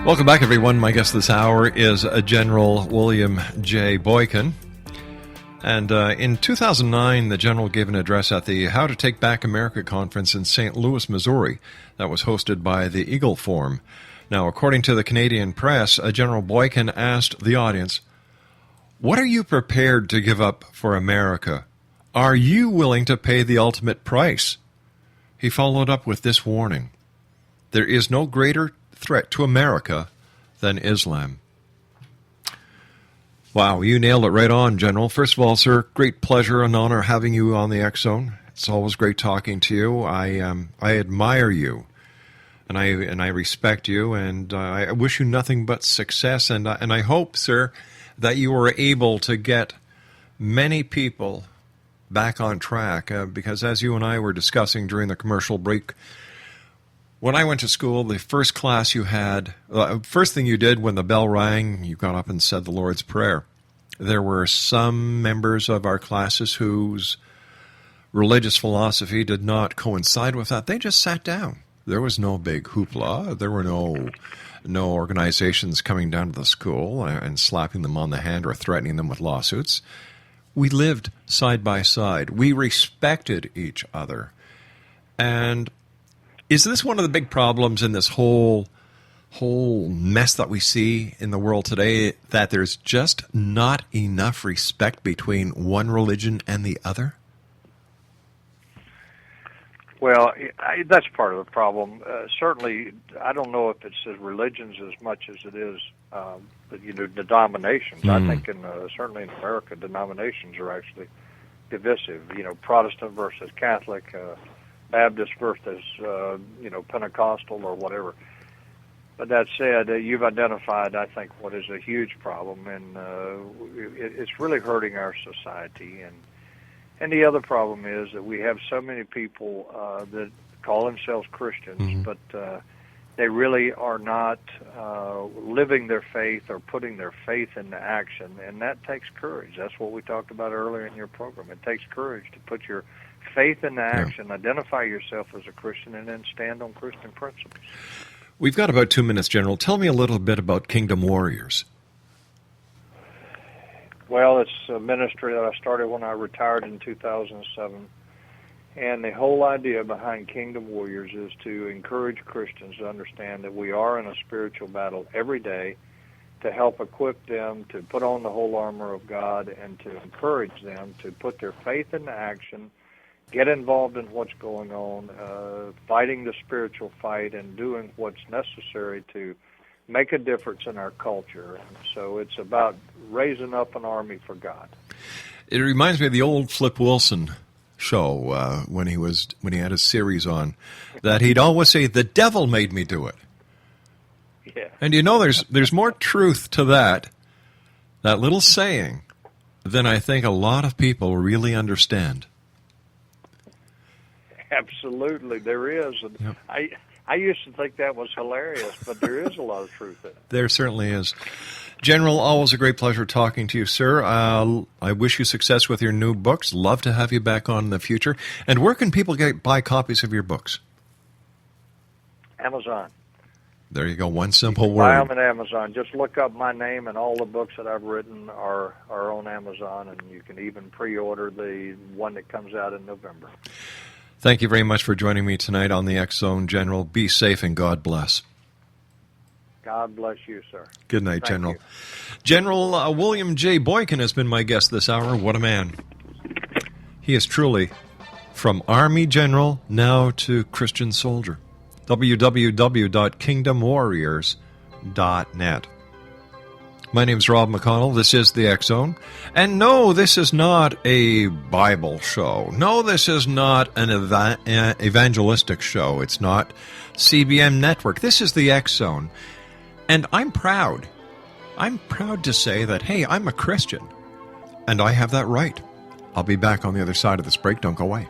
Welcome back, everyone. My guest this hour is General William J. Boykin. And in 2009, the General gave an address at the How to Take Back America conference in St. Louis, Missouri, that was hosted by the Eagle Forum. Now, according to the Canadian press, General Boykin asked the audience, "What are you prepared to give up for America? Are you willing to pay the ultimate price?" He followed up with this warning: "There is no greater threat to America than Islam." Wow, you nailed it right on, General. First of all, sir, great pleasure and honor having you on the X-Zone. It's always great talking to you. I admire you, and I respect you, and I wish you nothing but success. And I hope, sir, that you were able to get many people back on track, because as you and I were discussing during the commercial break, when I went to school, the first class you had, first thing you did when the bell rang, you got up and said the Lord's Prayer. There were some members of our classes whose religious philosophy did not coincide with that. They just sat down. There was no big hoopla. There were no organizations coming down to the school and slapping them on the hand or threatening them with lawsuits. We lived side by side. We respected each other. And is this one of the big problems in this whole mess that we see in the world today, that there's just not enough respect between one religion and the other? Well, that's part of the problem. Certainly, I don't know if it's religions as much as it is denominations. I think certainly in America, denominations are actually divisive. Protestant versus Catholic, Baptist versus, Pentecostal or whatever. But that said, you've identified, I think, what is a huge problem, and it's really hurting our society. And the other problem is that we have so many people that call themselves Christians, but they really are not living their faith or putting their faith into action, and that takes courage. That's what we talked about earlier in your program. It takes courage to put your faith into action, identify yourself as a Christian, and then stand on Christian principles. We've got about 2 minutes, General. Tell me a little bit about Kingdom Warriors. Well, it's a ministry that I started when I retired in 2007. And the whole idea behind Kingdom Warriors is to encourage Christians to understand that we are in a spiritual battle every day, to help equip them to put on the whole armor of God, and to encourage them to put their faith into action, get involved in what's going on, fighting the spiritual fight, and doing what's necessary to make a difference in our culture. And so it's about raising up an army for God. It reminds me of the old Flip Wilson show when he had his series on, that he'd always say, "The devil made me do it." Yeah. And there's more truth to that little saying than I think a lot of people really understand. Absolutely, there is. And yep. I used to think that was hilarious, but there is a lot of truth in it. There certainly is. General, always a great pleasure talking to you, sir. I wish you success with your new books. Love to have you back on in the future. And where can people buy copies of your books? Amazon. There you go, one simple word. Buy them at Amazon. Just look up my name, and all the books that I've written are on Amazon, and you can even pre-order the one that comes out in November. Thank you very much for joining me tonight on the X-Zone, General. Be safe and God bless. God bless you, sir. Good night, Thank General. You. General William J. Boykin has been my guest this hour. What a man. He is truly from Army General now to Christian soldier. www.kingdomwarriors.net. My name's Rob McConnell. This is the X-Zone. And no, this is not a Bible show. No, this is not an evangelistic show. It's not CBM Network. This is the X-Zone. And I'm proud. I'm proud to say that, hey, I'm a Christian. And I have that right. I'll be back on the other side of this break. Don't go away.